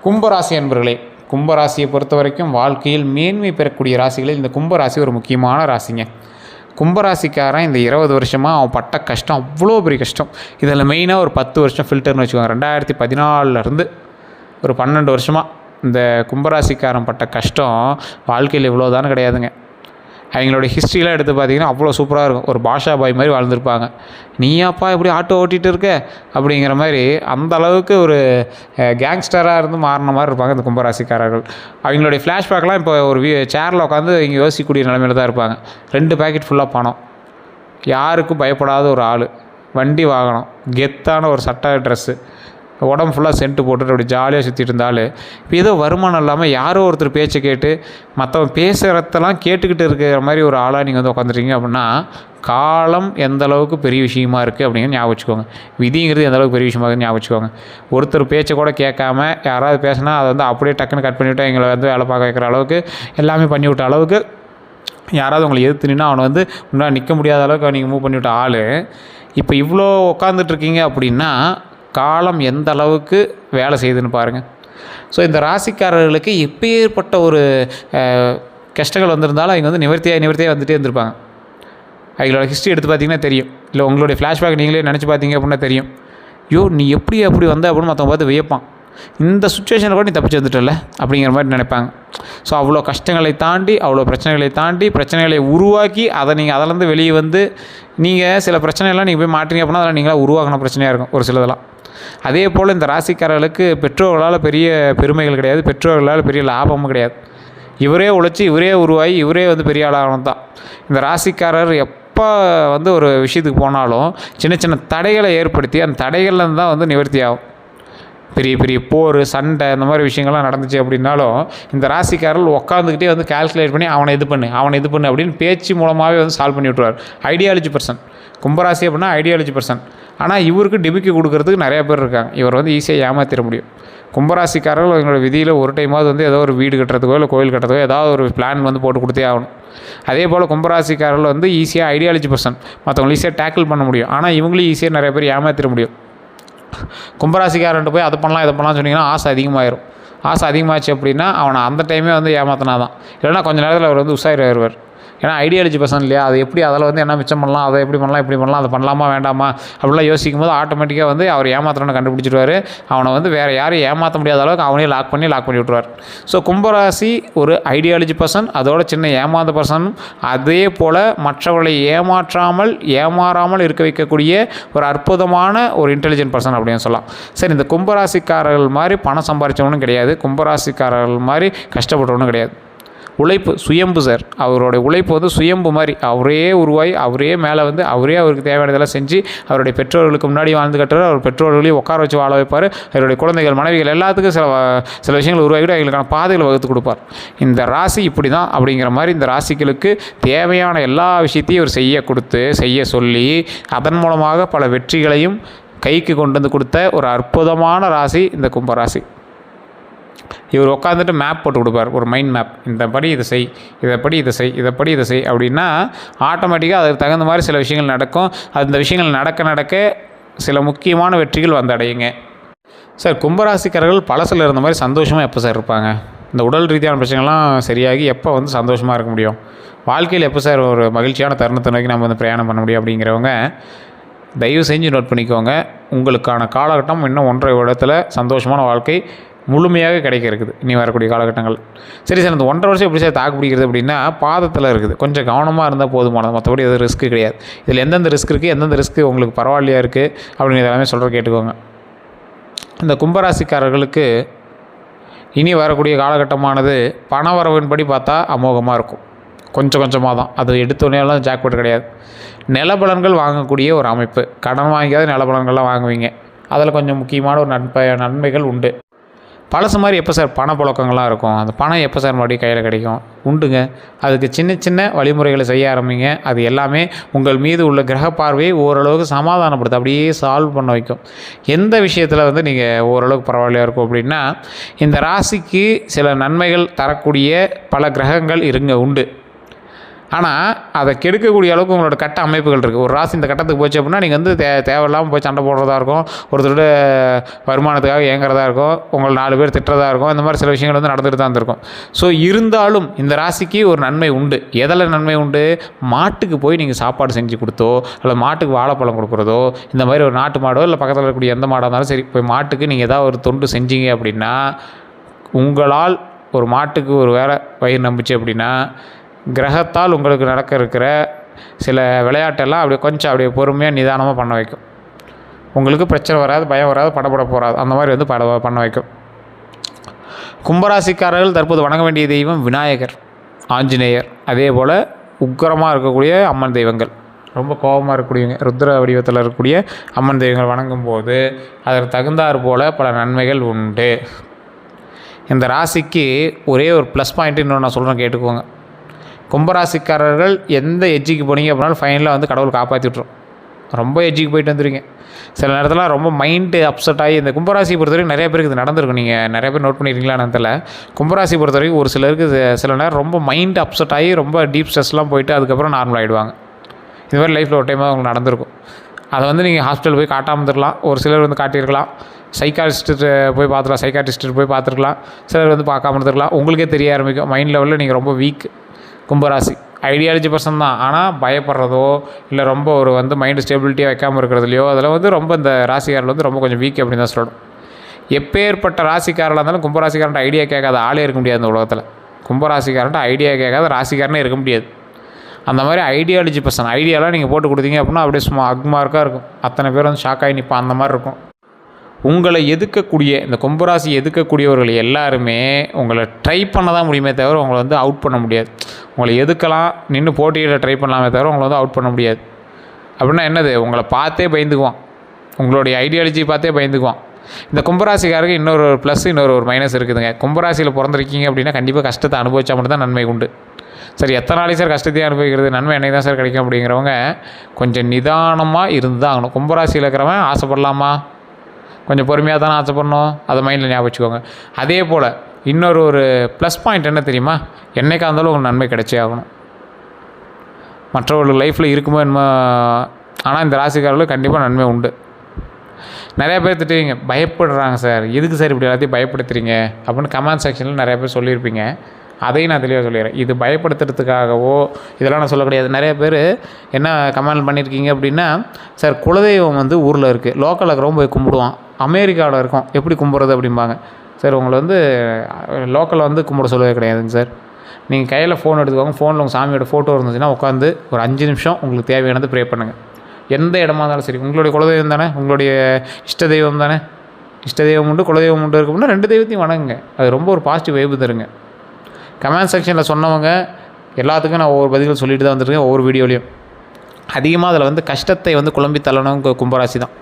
கும்பராசி அன்பர்களே, கும்பராசியை பொறுத்த வரைக்கும் வாழ்க்கையில் மேன்மை பெறக்கூடிய ராசிகளில் இந்த கும்பராசி ஒரு முக்கியமான ராசிங்க. கும்பராசிக்காரன் இந்த 20 வருஷமாக அவன் பட்ட கஷ்டம் அவ்வளோ பெரிய கஷ்டம். இதில் மெயினாக ஒரு 10 வருஷம் ஃபில்டர்னு வச்சுக்கோங்க. 2014 ஒரு 12 வருஷமாக இந்த கும்பராசிக்காரன் பட்ட கஷ்டம் வாழ்க்கையில் இவ்வளோதானே கிடையாதுங்க. அவங்களோட ஹிஸ்ட்ரிலாம் எடுத்து பார்த்திங்கன்னா அவ்வளோ சூப்பராக இருக்கும். ஒரு பாஷா பாய் மாதிரி வாழ்ந்துருப்பாங்க. நீயாப்பா எப்படி ஆட்டோ ஓட்டிகிட்டு இருக்க அப்படிங்கிற மாதிரி அந்த அளவுக்கு ஒரு கேங்ஸ்டராக இருந்து மாறின மாதிரி இருப்பாங்க இந்த கும்பராசிக்காரர்கள். அவங்களுடைய ஃப்ளாஷ்பேக்லாம் இப்போ ஒரு சேரில் உட்காந்து இங்கே யோசிக்கக்கூடிய நிலைமையில் தான் இருப்பாங்க. 2 பாக்கெட் ஃபுல்லாக பணம், யாருக்கும் பயப்படாத ஒரு ஆள், வண்டி வாகனம், கெத்தான ஒரு சட்டை, ட்ரெஸ்ஸு, உடம்பு ஃபுல்லாக சென்ட்டு போட்டுட்டு அப்படி ஜாலியாக சுற்றிட்டு இருந்தாலும் இப்போ ஏதோ வருமானம் இல்லாமல் யாரோ ஒருத்தர் பேச்சை கேட்டு மற்றவன் பேசுகிறதெல்லாம் கேட்டுக்கிட்டு இருக்கிற மாதிரி ஒரு ஆளாக நீங்கள் வந்து உட்காந்துருக்கீங்க அப்படின்னா காலம் எந்த அளவுக்கு பெரிய விஷயமா இருக்குது அப்படிங்கிற ஞாபகம் வச்சுக்கோங்க. விதிங்கிறது எந்த அளவுக்கு பெரிய விஷயமா இருக்குன்னு ஞாபகம் வச்சுக்கோங்க. ஒருத்தர் பேச்சை கூட கேட்காம யாராவது பேசினா அதை வந்து அப்படியே டக்குன்னு கட் பண்ணிவிட்டு எங்களை வந்து வேலை பார்க்க வைக்கிற அளவுக்கு எல்லாமே பண்ணிவிட்ட அளவுக்கு யாராவது உங்களை எதிர்த்து நின்னா அவனை வந்து முன்னாடி நிற்க முடியாத அளவுக்கு நீங்கள் மூவ் பண்ணிவிட்ட ஆள் இப்போ இவ்வளோ உட்காந்துட்ருக்கீங்க அப்படின்னா காலம் எந்த அளவுக்கு வேலை செய்யுதுன்னு பாருங்கள். ஸோ இந்த ராசிக்காரர்களுக்கு எப்பேற்பட்ட ஒரு கஷ்டங்கள் வந்திருந்தாலும் அவங்க வந்து நிவர்த்தியாக வந்துகிட்டே இருந்திருப்பாங்க. அவங்களோட ஹிஸ்ட்ரி எடுத்து பார்த்திங்கன்னா தெரியும். இல்லை உங்களுடைய ஃப்ளாஷ்பேக் நீங்களே நினச்சி பார்த்தீங்க அப்படின்னா தெரியும். நீ அப்படி வந்த அப்படின்னு மற்றவங்க பார்த்து வியப்பான். இந்த சுச்சுவேஷனில் கூட நீ தப்பிச்சு வந்துட்டல அப்படிங்கிற மாதிரி நினைப்பாங்க. ஸோ அவ்வளோ கஷ்டங்களை தாண்டி, அவ்வளோ பிரச்சனைகளை தாண்டி, பிரச்சனைகளை உருவாக்கி அதை நீங்கள் அதிலேருந்து வெளியே வந்து நீங்கள் சில பிரச்சனைலாம் நீங்கள் போய் மாட்டீங்க அப்படின்னா அதெல்லாம் நீங்களாக உருவாக்கின பிரச்சனையாக இருக்கும் ஒரு சிலதெல்லாம். அதே போல் இந்த ராசிக்காரர்களுக்கு பெற்றோர்களால் பெரிய பெருமைகள் கிடையாது, பெற்றோர்களால் பெரிய லாபமும் கிடையாது. இவரே உழைச்சி, இவரே உருவாகி, இவரே வந்து பெரிய ஆளாகணும் தான். இந்த ராசிக்காரர் எப்போ வந்து ஒரு விஷயத்துக்கு போனாலும் சின்ன சின்ன தடைகளை ஏற்படுத்தி அந்த தடைகள்லேருந்து தான் வந்து நிவர்த்தி ஆகும். பெரிய பெரிய போர், சண்டை, இந்த மாதிரி விஷயங்கள்லாம் நடந்துச்சு அப்படின்னாலும் இந்த ராசிக்காரர்கள் உட்காந்துக்கிட்டே வந்து கால்குலேட் பண்ணி அவனை இது பண்ணு அப்படின்னு பேச்சு மூலமாகவே வந்து சால்வ் பண்ணி விட்ருவார். ஐடியாலஜி பர்சன் கும்பராசி அப்படின்னா ஐடியாலஜி பர்சன். ஆனால் இவருக்கு டிபிக்கு கொடுக்கறதுக்கு நிறையா பேர் இருக்காங்க. இவர் வந்து ஈஸியாக ஏமாற்றிட முடியும். கும்பராசிக்காரர்கள் எங்களோட விதியில் ஒரு டைமாவது வந்து ஏதோ ஒரு வீடு கட்டுறதுக்கோ இல்லை கோயில் கட்டுறதுக்கோ ஏதாவது ஒரு பிளான் வந்து போட்டு கொடுத்தே ஆகணும். அதே போல் கும்பராசிக்காரர்கள் வந்து ஈஸியாக ஐடியாலஜி பர்சன், மற்றவங்களை ஈஸியாக டேக்கிள் பண்ண முடியும். ஆனால் இவங்களையும் ஈஸியாக நிறைய பேர் ஏமாற்றிட முடியும். கும்பராசிக்காரன்ட்டு போய் அதை பண்ணலாம் இதை பண்ணலாம்னு சொன்னிங்கன்னா ஆசை அதிகமாகிடும். ஆசை அதிகமாகிடுச்சு அப்படின்னா அவனை அந்த டைமே வந்து ஏமாத்தினா தான். இல்லைனா கொஞ்சம் நேரத்தில் அவர் வந்து உஷாராயிருவார். ஏன்னா ஐடியாலஜி பர்சன் இல்லையா, அது எப்படி அதில் வந்து என்ன மிச்சம் பண்ணலாம், அதை எப்படி பண்ணலாம், இப்படி பண்ணலாம், அதை பண்ணலாமா வேண்டாமா அப்படிலாம் யோசிக்கும் போது ஆட்டோமேட்டிக்காக வந்து அவர் ஏமாத்துறன்னு கண்டுபிடிச்சிடுவார். அவனை வந்து வேறு யாரையும் ஏமாற்ற முடியாத அளவுக்கு அவனே லாக் பண்ணி விட்டுருவார். ஸோ கும்பராசி ஒரு ஐடியாலஜி பர்சன், அதோட சின்ன ஏமாந்த பர்சன். அதே போல் மற்றவர்களை ஏமாறாமல் இருக்க வைக்கக்கூடிய ஒரு அற்புதமான ஒரு இன்டெலிஜென்ட் பர்சன் அப்படின்னு சொல்லலாம். சரி, இந்த கும்பராசிக்காரர்கள் மாதிரி பணம் சம்பாதிச்சவனும் கிடையாது, கும்பராசிக்காரர்கள் மாதிரி கஷ்டப்பட்டவனும் கிடையாது. உழைப்பு சுயம்பு சார். அவருடைய உழைப்பு வந்து சுயம்பு மாதிரி அவரே உருவாகி அவரே மேலே வந்து அவரே அவருக்கு தேவையானதெல்லாம் செஞ்சு அவருடைய பெற்றோர்களுக்கு முன்னாடி வாழ்ந்து கட்டுறாரு. அவர் பெற்றோர்களையும் உட்கார வச்சு வாழ வைப்பார். அவருடைய குழந்தைகள், மனைவிகள் எல்லாத்துக்கும் சில விஷயங்கள் உருவாகிட்டு அவங்களுக்கான பாதைகளை வகுத்து கொடுப்பார். இந்த ராசி இப்படி தான் அப்படிங்கிற மாதிரி இந்த ராசிகளுக்கு தேவையான எல்லா விஷயத்தையும் இவர் செய்ய சொல்லி அதன் மூலமாக பல வெற்றிகளையும் கைக்கு கொண்டு வந்து கொடுத்த ஒரு அற்புதமான ராசி இந்த கும்பராசி. இவர் உட்காந்துட்டு மேப் போட்டு கொடுப்பார், ஒரு மைண்ட் மேப். இந்த படி இதை செய், இதை செய் அப்படின்னா ஆட்டோமேட்டிக்காக அதுக்கு தகுந்த மாதிரி சில விஷயங்கள் நடக்கும். அந்த விஷயங்கள் நடக்க சில முக்கியமான வெற்றிகள் வந்தடையுங்க. சார், கும்பராசிக்காரர்கள் பழசில் இருந்த மாதிரி சந்தோஷமாக எப்போ சார் இருப்பாங்க? இந்த உடல் ரீதியான பிரச்சனைகள்லாம் சரியாகி எப்போ வந்து சந்தோஷமாக இருக்க முடியும்? வாழ்க்கையில் எப்போ சார் ஒரு மகிழ்ச்சியான தருணத்தை நோக்கி நம்ம வந்து பிரயாணம் பண்ண முடியும் அப்படிங்கிறவங்க தயவு செஞ்சு நோட் பண்ணிக்கோங்க. உங்களுக்கான காலகட்டம் இன்னும் 1.5 வருடத்தில் சந்தோஷமான வாழ்க்கை முழுமையாக கிடைக்க இருக்குது இனி வரக்கூடிய காலகட்டங்கள். சரி சார், அந்த 1.5 வருஷம் எப்படி சார் தாக்கு பிடிக்கிறது அப்படின்னா பாதத்தில் இருக்குது. கொஞ்சம் கவனமாக இருந்தால் போதுமானது, மற்றபடி எதுவும் ரிஸ்க்கு கிடையாது. இதில் எந்தெந்த ரிஸ்க் இருக்குது, எந்தெந்த ரிஸ்க்கு உங்களுக்கு பரவாயில்லையா இருக்குது அப்படின்னு எல்லாமே கேட்டுக்கோங்க. இந்த கும்பராசிக்காரர்களுக்கு இனி வரக்கூடிய காலகட்டமானது பண வரவின்படி பார்த்தா அமோகமாக இருக்கும். கொஞ்சமாக தான், அது எடுத்தோடனேலாம் ஜாக்பாட் கிடையாது. நிலபலன்கள் வாங்கக்கூடிய ஒரு அமைப்பு. கடன் வாங்கியாவது நிலபலன்கள்லாம் வாங்குவீங்க. அதில் கொஞ்சம் முக்கியமான ஒரு நன்மைகள் உண்டு. பழசு மாதிரி எப்போ சார் பணப்புழக்கங்கள்லாம் இருக்கும், அந்த பணம் எப்போ சார் மறுபடியும் கையில் கிடைக்கும்? உண்டுங்க. அதுக்கு சின்ன வழிமுறைகளை செய்ய ஆரம்பிங்க. அது எல்லாமே உங்கள் மீது உள்ள கிரக பார்வையை ஓரளவுக்கு சமாதானப்படுத்த அப்படியே சால்வ் பண்ண வைக்கும். எந்த விஷயத்தில் வந்து நீங்கள் ஓரளவுக்கு பரவாயில்லையா இருக்கும் அப்படின்னா, இந்த ராசிக்கு சில நன்மைகள் தரக்கூடிய பல கிரகங்கள் உண்டு. ஆனால் அதை கெடுக்கக்கூடிய அளவுக்கு உங்களோட கட்ட அமைப்புகள் இருக்குது. ஒரு ராசி இந்த கட்டத்துக்கு போச்சு அப்படின்னா நீங்கள் வந்து தேவையில்லாமல் போய் சண்டை போடுறதா இருக்கும், ஒருத்தரோட வருமானத்துக்காக ஏங்குறதா இருக்கும், உங்களை 4 பேர் திட்டுறதா இருக்கும். இந்த மாதிரி சில விஷயங்கள் வந்து நடந்துட்டு தான் இருக்கும். ஸோ இருந்தாலும் இந்த ராசிக்கு ஒரு நன்மை உண்டு. எதில் நன்மை உண்டு? மாட்டுக்கு போய் நீங்கள் சாப்பாடு செஞ்சு கொடுத்தோ இல்லை மாட்டுக்கு வாழைப்பழம் கொடுக்குறதோ, இந்த மாதிரி ஒரு நாட்டு மாடோ இல்லை பக்கத்தில் இருக்கக்கூடிய எந்த மாடாக இருந்தாலும் சரி, போய் மாட்டுக்கு நீங்கள் ஏதாவது ஒரு தொண்டு செஞ்சீங்க அப்படின்னா, உங்களால் ஒரு மாட்டுக்கு ஒரு வேளை வயிறு நம்பிச்சு அப்படின்னா, கிரகத்தால் உங்களுக்கு நடக்க இருக்கிற சில விளையாட்டெல்லாம் அப்படியே பொறுமையாக நிதானமாக பண்ண வைக்கும். உங்களுக்கு பிரச்சனை வராது, பயம் வராது, படப்பட போகாது. அந்த மாதிரி வந்து பண்ண வைக்கும். கும்பராசிக்காரர்கள் தற்போது வணங்க வேண்டிய தெய்வம் விநாயகர், ஆஞ்சநேயர், அதே போல் உக்கிரமாக இருக்கக்கூடிய அம்மன் தெய்வங்கள், ரொம்ப கோபமாக இருக்கக்கூடியவங்க, ருத்ர வடிவத்தில் இருக்கக்கூடிய அம்மன் தெய்வங்கள் வணங்கும் போது அதற்கு தகுந்தாற் போல் பல நன்மைகள் உண்டு. இந்த ராசிக்கு ஒரே ஒரு ப்ளஸ் பாயிண்ட் இன்னொன்று நான் சொல்கிறேன், கேட்டுக்கோங்க. கும்பராசிக்காரர்கள் எந்த எஜ்ஜிக்கு போனீங்க அப்படின்னாலும் ஃபைனலாக வந்து கடவுள் காப்பாற்றி விட்ரும். ரொம்ப எஜ்ஜிக்கு போயிட்டு வந்துடுங்க. சில நேரத்தில் ரொம்ப மைண்டு அப்செட் ஆகி, இந்த கும்பராசியை பொறுத்த வரைக்கும் நிறைய பேருக்கு இது நடந்திருக்கும். நீங்கள் நிறைய பேர் நோட் பண்ணியிருக்கீங்களான்னு தெரியல. கும்பராசியை பொறுத்த வரைக்கும் ஒரு சிலருக்கு சில நேரம் ரொம்ப மைண்டு அப்செட் ஆகி ரொம்ப டீப் ஸ்ட்ரெஸ்லாம் போயிட்டு அதுக்கப்புறம் நார்மல் ஆகிடுவாங்க. இது மாதிரி லைஃப்பில் ஒரு டைமாக உங்களுக்கு நடந்திருக்கும். அதை வந்து நீங்கள் ஹாஸ்பிட்டல் போய் காட்டாமல் இருக்கலாம், ஒரு சிலர் வந்து காட்டியிருக்கலாம், சைக்காட்ரிஸ்ட்டு போய் பார்த்துருக்கலாம், சிலர் வந்து பார்க்காம இருந்திருக்கலாம். உங்களுக்கே தெரிய ஆரம்பிக்கும் மைண்ட் லெவலில் நீங்கள் ரொம்ப வீக். கும்பராசி ஐடியாலஜி பர்சன் தான், ஆனால் பயப்படுறதோ இல்லை ரொம்ப ஒரு வந்து மைண்டு ஸ்டெபிலிட்டியாக வைக்காமல் இருக்கிறதுலையோ அதில் வந்து ரொம்ப இந்த ராசிக்காரில் வந்து ரொம்ப கொஞ்சம் வீக் அப்படின்னு தான் சொல்லணும். எப்பேற்பட்ட ராசிக்காரராக இருந்தாலும் கும்பராசிக்காரன்ட்ட ஐடியா கேட்காத ஆளே இருக்க முடியாது இந்த உலகத்தில். கும்பராசிக்காரன்ட்ட ஐடியா கேட்காத ராசிக்காரனே இருக்க முடியாது. அந்த மாதிரி ஐடியாலஜி பர்சன், ஐடியாலாம் நீங்கள் போட்டு கொடுத்தீங்க அப்படின்னா அப்படியே சும்மா அக்மார்க்காக இருக்கும். அத்தனை பேர் வந்து ஷாக்காகி நிற்பான். அந்த மாதிரி இருக்கும். உங்களை எதுக்கக்கூடிய இந்த கும்பராசி எதுக்கக்கூடியவர்கள் எல்லாருமே உங்களை ட்ரை பண்ண தான் முடியுமே தவிர உங்களை வந்து அவுட் பண்ண முடியாது. உங்களை எதுக்கலாம் நின்று போட்டியில் ட்ரை பண்ணலாமே தவிர உங்களை வந்து அவுட் பண்ண முடியாது. அப்படின்னா என்னது? உங்களை பார்த்தே பயந்துக்குவான், உங்களுடைய ஐடியாலஜி பார்த்தே பயந்துக்குவான். இந்த கும்பராசிக்காரருக்கு இன்னொரு ப்ளஸ் இன்னொரு மைனஸ் இருக்குதுங்க. கும்பராசியில் பிறந்திருக்கீங்க அப்படின்னா கண்டிப்பாக கஷ்டத்தை அனுபவிச்சா மட்டும் தான் நன்மை உண்டு. சரி, எத்தனை நாளைக்கு சார் கஷ்டத்தையும் அனுபவிக்கிறது, நன்மை என்னைக்கு தான் சார் கிடைக்கும் அப்படிங்கிறவங்க கொஞ்சம் நிதானமாக இருந்து தான் ஆகணும். கும்பராசியில் இருக்கிறவன் ஆசைப்படலாமா? கொஞ்சம் பொறுமையாக தானே ஆசைப்படணும். அதை மைண்டில் ஞாபகம் வச்சுக்கோங்க. அதே போல் இன்னொரு ப்ளஸ் பாயிண்ட் என்ன தெரியுமா? என்றைக்காக இருந்தாலும் உங்களுக்கு நன்மை கிடைச்சே ஆகணும். மற்றவர்கள் லைஃப்பில் இருக்குமோ என்னமோ, ஆனால் இந்த ராசிக்காரர்களுக்கு கண்டிப்பாக நன்மை உண்டு. நிறையா பேர் திட்டுவீங்க, பயப்படுறாங்க சார், எதுக்கு சார் இப்படி எல்லாத்தையும் பயப்படுத்துறீங்க அப்படின்னு கமெண்ட் செக்ஷனில் நிறையா பேர் சொல்லியிருப்பீங்க. அதையும் நான் தெளிவாக சொல்லிடுறேன். இது பயப்படுத்துறதுக்காகவோ இதெல்லாம் நான் சொல்ல கிடையாது. நிறைய பேர் என்ன கமெண்ட் பண்ணியிருக்கீங்க அப்படின்னா, சார் குலதெய்வம் வந்து ஊரில் இருக்குது, லோக்கலில் இருக்கிறவங்க போய் கும்பிடுவான், அமெரிக்காவில் இருக்கோம், எப்படி கும்பிட்றது அப்படிம்பாங்க. சார் உங்களை வந்து லோக்கலில் வந்து கும்பிட சொல்லவே கிடையாதுங்க சார். நீங்கள் கையில் ஃபோன் எடுத்துக்கோங்க, ஃபோனில் உங்கள் சாமியோட ஃபோட்டோ இருந்துச்சுன்னா உட்காந்து ஒரு 5 நிமிஷம் உங்களுக்கு தேவையானது ப்ரே பண்ணுங்கள். எந்த இடமா இருந்தாலும் சரி, உங்களுடைய குலதெய்வம் தானே, உங்களுடைய இஷ்ட தெய்வம் தானே, இஷ்ட தெய்வம் உண்டு குலதெய்வம் உண்டு இருக்கு அப்படின்னா 2 தெய்வத்தையும் வணங்குங்க. அது ரொம்ப ஒரு பாசிட்டிவ் வைப்பு தருங்க. கமெண்ட் செக்ஷனில் சொன்னவங்க எல்லாத்துக்கும் நான் ஒவ்வொரு பதில்கள் சொல்லிட்டு தான் வந்துருக்கேன். ஒவ்வொரு வீடியோலையும் அதிகமாக அதில் வந்து கஷ்டத்தை வந்து குழம்பி தள்ளணும் கும்பராசி தான்.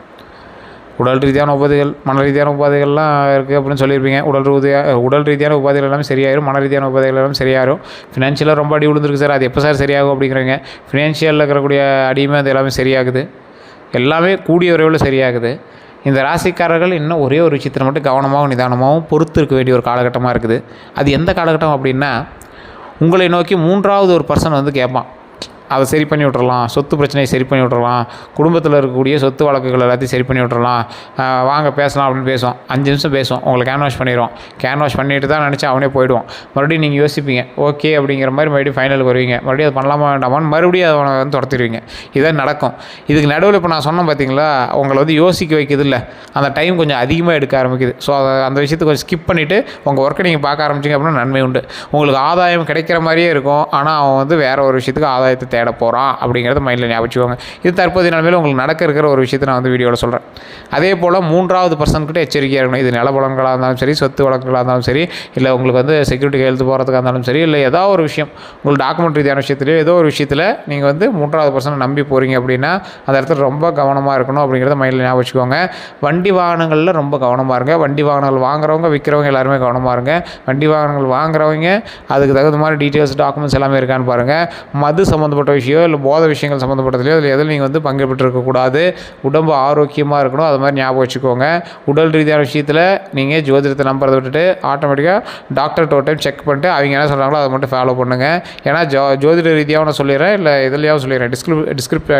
உடல் ரீதியான உபாதைகள், மன ரீதியான உபாதைகள்லாம் இருக்குது அப்படின்னு சொல்லியிருப்பீங்க. உடல் ரீதியான உபாதைகள் எல்லாமே சரியாயிரும், மன ரீதியான உபாதைகள் எல்லாமே சரியாயிரும். ஃபினான்ஷியலாக ரொம்ப அடி விழுந்துருக்கு சார், அது எப்போ சார் சரியாகும் அப்படிங்கிறீங்க. ஃபினான்ஷியலில் இருக்கக்கூடிய அடியுமே அது எல்லாமே சரியாகுது, எல்லாமே கூடிய விரைவில் சரியாகுது. இந்த ராசிக்காரர்கள் இன்னும் ஒரே ஒரு விஷயத்தில் மட்டும் கவனமாகவும் நிதானமாகவும் பொறுத்து இருக்க வேண்டிய ஒரு காலகட்டமாக இருக்குது. அது எந்த காலகட்டம் அப்படின்னா, உங்களை நோக்கி 3வது ஒரு பர்சன் வந்து கேட்பான், அதை சரி பண்ணி விட்றலாம், சொத்து பிரச்சனையை சரி பண்ணி விட்றலாம், குடும்பத்தில் இருக்கக்கூடிய சொத்து வழக்குகள் எல்லாத்தையும் சரி பண்ணி விட்றலாம், வாங்க பேசலாம் அப்படின்னு பேசுவோம். 5 நிமிஷம் பேசுவோம், உங்களை கேன்வாஷ் பண்ணிடுவோம். கேன்வாஷ் பண்ணிட்டு தான் நினச்சி அவனே போயிடுவான். மறுபடியும் நீங்கள் யோசிப்பீங்க, ஓகே அப்படிங்கிற மாதிரி மறுபடியும் ஃபைனலுக்கு வருவீங்க. மறுபடியும் அது பண்ணலாமா வேண்டாமான்னு மறுபடியும் அவனை வந்து துரத்திடுவீங்க. இதான் நடக்கும். இதுக்கு நடுவில் இப்போ நான் சொன்னேன் பார்த்தீங்களா, உங்களை வந்து யோசிக்க வைக்கிறது இல்லை, அந்த டைம் கொஞ்சம் அதிகமாக எடுக்க ஆரம்பிக்குது. ஸோ அந்த விஷயத்தை கொஞ்சம் ஸ்கிப் பண்ணிவிட்டு உங்கள் ஒர்க்கை நீங்கள் பார்க்க ஆரம்பிச்சிங்க அப்படின்னா நன்மை உண்டு. உங்களுக்கு ஆதாயம் கிடைக்கிற மாதிரியே இருக்கும், ஆனால் அவன் வந்து வேறு ஒரு விஷயத்துக்கு ஆதாயத்தை தேட போகிறான் அப்படிங்கிறத மைண்டில் ஞாபகம். இது தற்போதைய நிலைமையில் உங்களுக்கு நடக்க இருக்கிற ஒரு விஷயத்தை நான் வந்து வீடியோவில் சொல்கிறேன். அதே போல் 3வது பர்சன்கிட்ட எச்சரிக்கையாக இருக்கணும். இது நிலபலங்களாக இருந்தாலும் சரி, சொத்து வழக்குகளாக இருந்தாலும் சரி, இல்லை உங்களுக்கு வந்து செக்யூரிட்டி கையெழுத்து போகிறதுக்காக இருந்தாலும் சரி, இல்லை ஏதாவது ஒரு விஷயம் உங்களுக்கு டாக்குமெண்ட் ரீதியான விஷயத்துலையோ ஏதோ ஒரு விஷயத்தில் நீங்கள் வந்து 3வது பர்சனை நம்பி போகிறீங்க அப்படின்னா அந்த இடத்துல ரொம்ப கவனமாக இருக்கணும் அப்படிங்கிறத மைண்டில் ஞாபகம் வச்சுக்கோங்க. வண்டி வாகனங்களில் ரொம்ப கவனமாக இருங்க. வண்டி வாகனங்கள் வாங்குறவங்க விற்கிறவங்க எல்லாருமே கவனமாக இருங்க. வண்டி வாகனங்கள் வாங்குறவங்க அதுக்கு தகுந்த மாதிரி டீட்டெயில்ஸ் டாக்குமெண்ட்ஸ் எல்லாமே இருக்கான்னு பாருங்கள். மது சம்மந்தப்பட்ட சம்மந்தப்பட்ட விஷயம் இல்லை போதை விஷயங்கள் சம்மந்தப்பட்டதுலையோ அதில் எதில் நீங்கள் வந்து பங்கு பெற்றிருக்கக்கூடாது. உடம்பு ஆரோக்கியமாக இருக்கணும். அது மாதிரி ஞாபகம் வச்சுக்கோங்க. உடல் ரீதியான விஷயத்தில் நீங்கள் ஜோதிடத்தை நம்புறதை விட்டுட்டு ஆட்டோமேட்டிக்காக டாக்டர்கிட்ட ஒரு டைம் செக் பண்ணிட்டு அவங்க என்ன சொல்கிறாங்களோ அதை மட்டும் ஃபாலோ பண்ணுங்கள். ஏன்னா ஜோதிட ரீதியாக நான் சொல்லிடுறேன், இல்லை இதுலையாகவும் சொல்லிடுறேன்,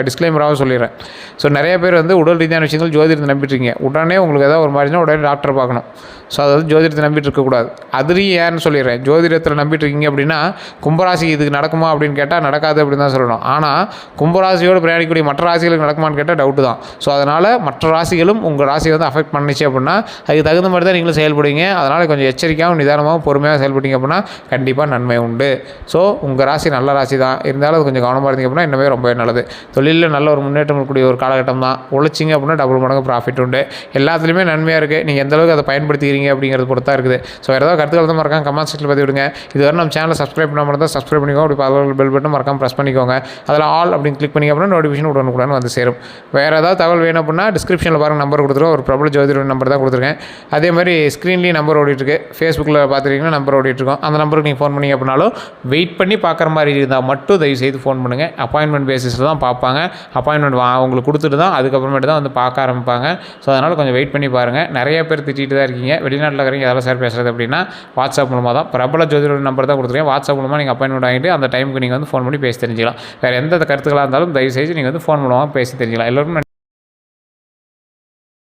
டிஸ்க்ளைமராகவும் சொல்லிடுறேன். ஸோ நிறைய பேர் வந்து உடல் ரீதியான விஷயங்கள் ஜோதிடத்தை நம்பிட்டுருக்கீங்க. உடனே உங்களுக்கு ஏதாவது ஒரு மாதிரினா உடனே டாக்டர் பார்க்கணும். ஸோ அதாவது ஜோதிடத்தை நம்பிட்டு இருக்கக்கூடாது. அதுலேயும் ஏன்னு சொல்லிடுறேன், ஜோதிடத்தில் நம்பிட்டு இருக்கீங்க அப்படின்னா கும்பராசி இதுக்கு நடக்குமா அப்படின்னு கேட்டால் நடக்காது அப்படின்னு தான் சொல்லணும். ஆனால் கும்பராசியோடு பிரயாணிக்கக்கூடிய மற்ற ராசிகளுக்கு நடக்குமான்னு கேட்டால் டவுட்டு தான். ஸோ அதனால் மற்ற ராசிகளும் உங்கள் ராசியை வந்து அஃபெக்ட் பண்ணிச்சு அப்படின்னா அதுக்கு தகுந்த மாதிரி தான் நீங்களும் செயல்படுவீங்க. அதனால் கொஞ்சம் எச்சரிக்கையாகவும் நிதானமாகவும் பொறுமையாக செயல்பட்டீங்க அப்படின்னா கண்டிப்பாக நன்மை உண்டு. ஸோ உங்கள் ராசி நல்ல ராசி தான், இருந்தாலும் அது கொஞ்சம் கவனமாக இருந்தீங்க அப்படின்னா இன்னுமே ரொம்ப நல்லது. தொழிலில் நல்ல ஒரு முன்னேற்றம் இருக்கக்கூடிய ஒரு காலகட்டம் தான். உழைச்சிங்க அப்படின்னா டபுள் மடங்கு ப்ராஃபிட் உண்டு. எல்லாத்துலேயுமே நன்மையாக இருக்குது. நீங்கள் எந்த அளவுக்கு அதை பயன்படுத்திக்கிறீங்க அப்படிங்கிறது பொறுத்தா இருக்குது. ஸோ வேறு ஏதாவது கருத்துக்கள் தான் மறக்காம கமெண்ட் செக்ஷனில் பதிவு விடுங்க. இதுவரை நம்ம சேனலை சப்ஸ்கிரைப் பண்ணாமல் இருந்தால் சப்ஸ்கிரைப் பண்ணிக்கோங்க. அப்படி பக்கத்தில் பெல் பட்டன் மறக்காம ப்ரெஸ் பண்ணிக்கோங்க. அதில் ஆல் அப்படின்னு கிளிக் பண்ணிங்க அப்படின்னா நோட்டிஃபிகேஷன் உடனுக்குடன் வந்து சேரும். வேறு ஏதாவது தகவல் வேணும் அப்படின்னா டிஸ்கிரிப்ஷனில் பாருங்கள், நம்பர் கொடுத்துருக்கோம். ஒரு பிரபல ஜோதிட நம்பர் தான் கொடுத்துருக்கேன். அதே மாதிரி ஸ்க்ரீன்லேயும் நம்பர் ஓடிட்டுருக்கு. ஃபேஸ்புக்கில் பார்த்துருக்கீங்கன்னா நம்பர் ஓடிட்டுருக்கோம். அந்த நம்பருக்கு நீங்கள் ஃபோன் பண்ணிங்க அப்படின்னாலும் வெயிட் பண்ணி பார்க்குற மாதிரி இருந்தால் மட்டும் தயவு செய்து ஃபோன் பண்ணுங்கள். அப்பாயின்மெண்ட் பேசிஸில் தான் பார்ப்பாங்க. அப்பாயின்மெண்ட் உங்களுக்கு கொடுத்துட்டு தான் அதுக்கப்புறமேட்டு தான் வந்து பார்க்க ஆரம்பிப்பாங்க. ஸோ அதனால் கொஞ்சம் வெயிட் பண்ணி பாருங்கள். நிறைய பேர் திட்டிகிட்டு தான் இருக்கீங்க. வெளிநாட்டில் இருக்கிறீங்க அதெல்லாம் சார் பேசுகிறது அப்படின்னா வாட்ஸ்அப் மூலமாக தான். பிரபல ஜோதிட நம்பர் தான் கொடுத்துருக்கேன். வாட்ஸ்அப் மூலமாக நீங்கள் அப்பாயின்மெண்ட் வாங்கிட்டு அந்த டைமுக்கு நீங்கள் வந்து ஃபோன் பண்ணி பேசி தெரிஞ்சிக்கலாம். வேறு எந்த கருத்துக்களாக இருந்தாலும் தயவு செய்து நீங்கள் வந்து ஃபோன் மூலமாக பேசி தெரிஞ்சிக்கலாம். எல்லோருக்கும்